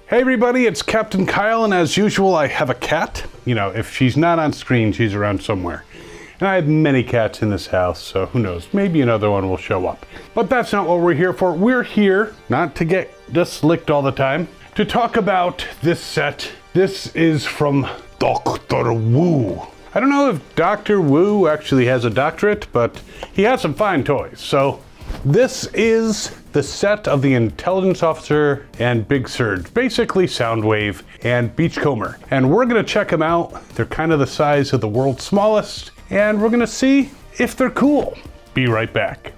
Hey everybody, it's Captain Kyle, and as usual I have a cat. You know, if she's not on screen, she's around somewhere. And I have many cats in this house, so who knows, maybe another one will show up. But that's not what we're here for. We're here, not to get just licked all the time, to talk about this set. This is from Dr. Wu. I don't know if Dr. Wu actually has a doctorate, but he has some fine toys. So this is the set of the Intelligence Officer and Big Surge, basically Soundwave and Beachcomber. And we're gonna check them out. They're kind of the size of the world's smallest, and we're gonna see if they're cool. Be right back.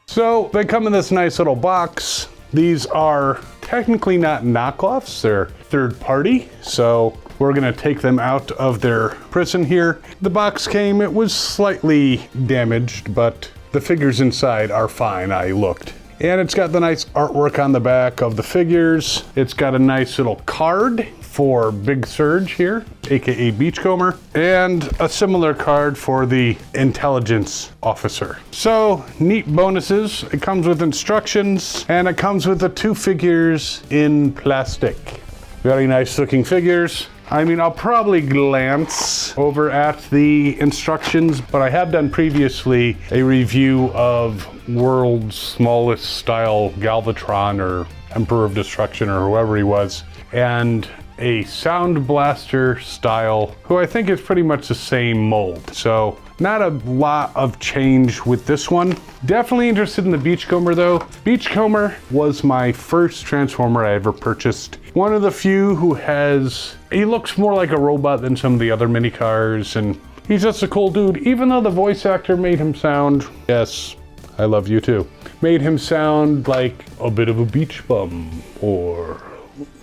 So they come in this nice little box. These are technically not knockoffs, they're third party. So we're gonna take them out of their prison here. The box came, it was slightly damaged, but the figures inside are fine, I looked. And it's got the nice artwork on the back of the figures. It's got a nice little card for Big Surge here, AKA Beachcomber, and a similar card for the Intelligence Officer. So, neat bonuses. It comes with instructions, and it comes with the two figures in plastic. Very nice looking figures. I mean, I'll probably glance over at the instructions, but I have done previously a review of World's Smallest style Galvatron or Emperor of Destruction or whoever he was, and a Soundblaster style, who I think is pretty much the same mold. So not a lot of change with this one. Definitely interested in the Beachcomber though. Beachcomber was my first Transformer I ever purchased. One of the few who he looks more like a robot than some of the other mini cars, and he's just a cool dude, even though the voice actor made him sound, yes, I love you too, made him sound like a bit of a beach bum, or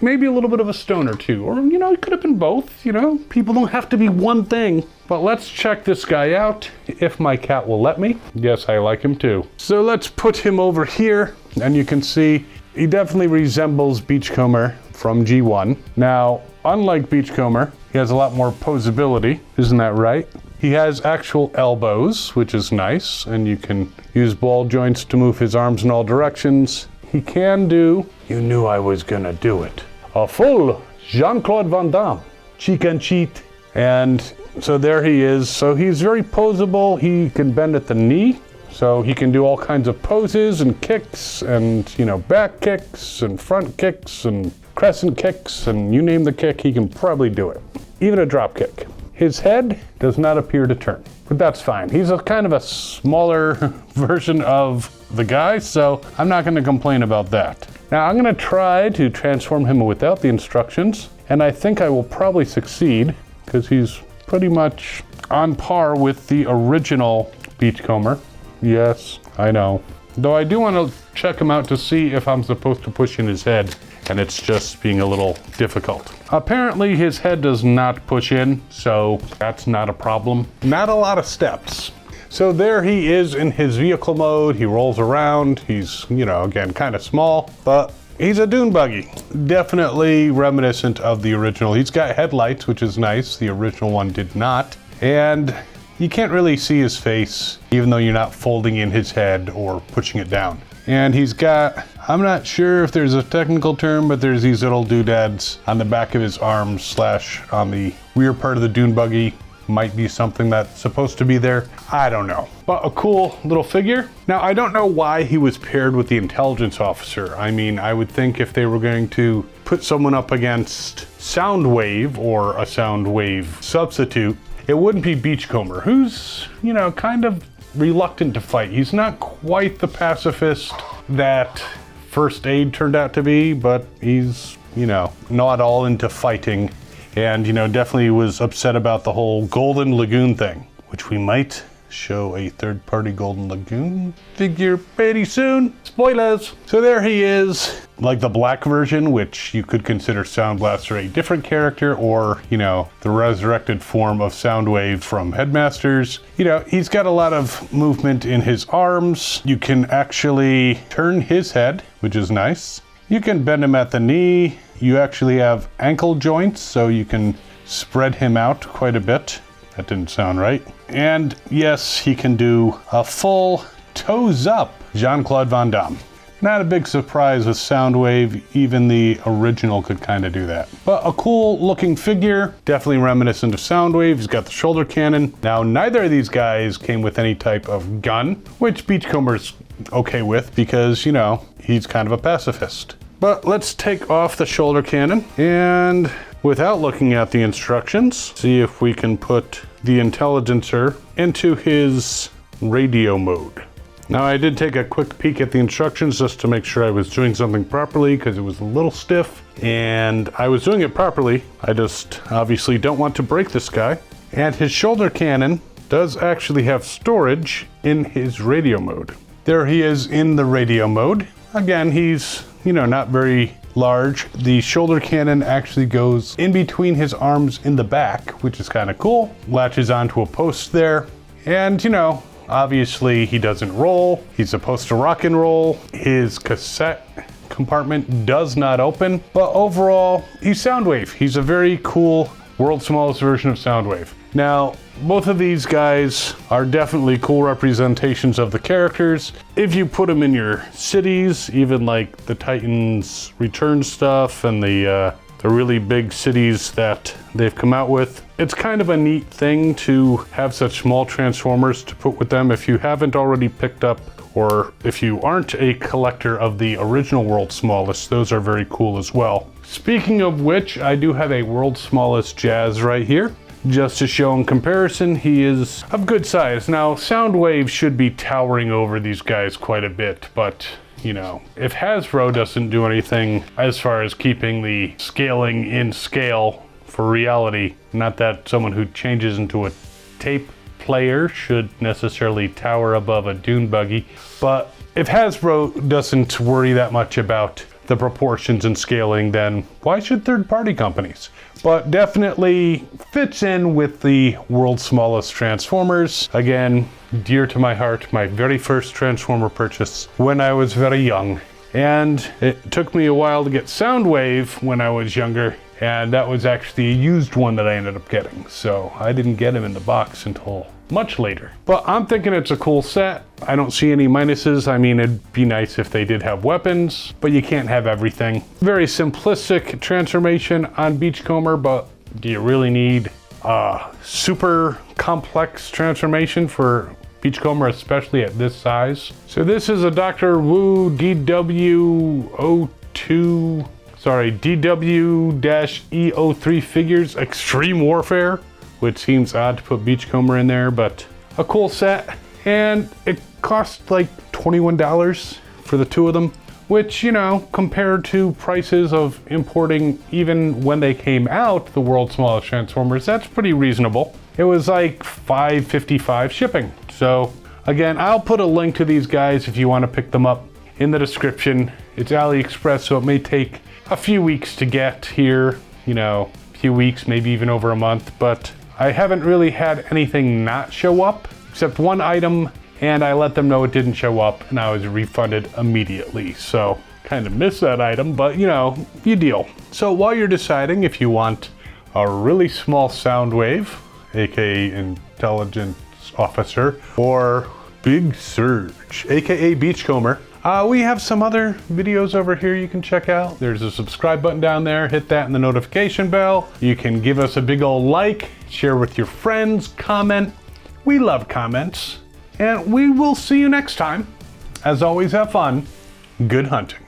maybe a little bit of a stoner too, or you know, it could have been both, you know, people don't have to be one thing. But let's check this guy out, if my cat will let me. Yes, I like him too. So let's put him over here, and you can see he definitely resembles Beachcomber from G1. Now, unlike Beachcomber, he has a lot more posability, isn't that right? He has actual elbows, which is nice, and you can use ball joints to move his arms in all directions. He can do, you knew I was gonna do it, a full Jean-Claude Van Damme, cheek and cheat. And so there he is. So he's very posable. He can bend at the knee. So he can do all kinds of poses and kicks and, you know, back kicks and front kicks and crescent kicks, and you name the kick, he can probably do it. Even a drop kick. His head does not appear to turn, but that's fine. He's a kind of a smaller version of the guy, so I'm not gonna complain about that. Now I'm gonna try to transform him without the instructions, and I think I will probably succeed, because he's pretty much on par with the original Beachcomber. Yes, I know. Though I do want to check him out to see if I'm supposed to push in his head, and it's just being a little difficult. Apparently his head does not push in, so that's not a problem. Not a lot of steps. So there he is in his vehicle mode. He rolls around. He's, you know, again, kind of small, but he's a dune buggy. Definitely reminiscent of the original. He's got headlights, which is nice. The original one did not. And you can't really see his face, even though you're not folding in his head or pushing it down. And he's got, I'm not sure if there's a technical term, but there's these little doodads on the back of his arms / on the rear part of the dune buggy. Might be something that's supposed to be there. I don't know. But a cool little figure. Now, I don't know why he was paired with the Intelligence Officer. I mean, I would think if they were going to put someone up against Soundwave or a Soundwave substitute, it wouldn't be Beachcomber, who's, you know, kind of reluctant to fight. He's not quite the pacifist that First Aid turned out to be, but he's, you know, not all into fighting. And, you know, definitely was upset about the whole Golden Lagoon thing, which we might show a third-party Golden Lagoon figure pretty soon. Spoilers! So there he is, like the black version, which you could consider Soundblaster a different character, or, you know, the resurrected form of Soundwave from Headmasters. You know, he's got a lot of movement in his arms. You can actually turn his head, which is nice. You can bend him at the knee. You actually have ankle joints, so you can spread him out quite a bit. That didn't sound right. And yes, he can do a full toes up Jean-Claude Van Damme. Not a big surprise with Soundwave, even the original could kind of do that. But a cool looking figure, definitely reminiscent of Soundwave. He's got the shoulder cannon. Now, neither of these guys came with any type of gun, which Beachcomber's okay with because, you know, he's kind of a pacifist. But let's take off the shoulder cannon and without looking at the instructions, see if we can put the Intelligencer into his radio mode. Now I did take a quick peek at the instructions just to make sure I was doing something properly because it was a little stiff and I was doing it properly. I just obviously don't want to break this guy. And his shoulder cannon does actually have storage in his radio mode. There he is in the radio mode. Again, he's, you know, not very large. The shoulder cannon actually goes in between his arms in the back, which is kind of cool. Latches onto a post there. And, you know, obviously he doesn't roll. He's supposed to rock and roll. His cassette compartment does not open, but overall, he's Soundwave. He's a very cool world's smallest version of Soundwave. Now, both of these guys are definitely cool representations of the characters. If you put them in your cities, even like the Titans Return stuff and the really big cities that they've come out with, it's kind of a neat thing to have such small Transformers to put with them. If you haven't already picked up, or if you aren't a collector of the original World's Smallest, those are very cool as well. Speaking of which, I do have a World's Smallest Jazz right here. Just to show in comparison, he is of good size. Now, Soundwave should be towering over these guys quite a bit, but you know, if Hasbro doesn't do anything as far as keeping the scaling in scale for reality, not that someone who changes into a tape player should necessarily tower above a dune buggy, but if Hasbro doesn't worry that much about the proportions and scaling, then why should third-party companies? But definitely fits in with the world's smallest Transformers. Again, dear to my heart, my very first Transformer purchase when I was very young. And it took me a while to get Soundwave when I was younger, and that was actually a used one that I ended up getting. So I didn't get him in the box until much later. But I'm thinking it's a cool set. I don't see any minuses. I mean, it'd be nice if they did have weapons, but you can't have everything. Very simplistic transformation on Beachcomber, but do you really need a super complex transformation for Beachcomber, especially at this size? So this is a Dr. Wu DW-E02, sorry, DW-E03 figures Extreme Warfare, which seems odd to put Beachcomber in there, but a cool set. And it cost like $21 for the two of them, which, you know, compared to prices of importing even when they came out, the world's smallest Transformers, that's pretty reasonable. It was like $5.55 shipping. So again, I'll put a link to these guys if you want to pick them up in the description. It's AliExpress, so it may take a few weeks to get here, you know, a few weeks, maybe even over a month, but I haven't really had anything not show up except one item, and I let them know it didn't show up and I was refunded immediately. So kind of missed that item, but you know, you deal. So while you're deciding if you want a really small Soundwave, aka Intelligence Officer, or Big Surge, aka Beachcomber, we have some other videos over here you can check out. There's a subscribe button down there. Hit that and the notification bell. You can give us a big old like, share with your friends, comment. We love comments. And we will see you next time. As always, have fun. Good hunting.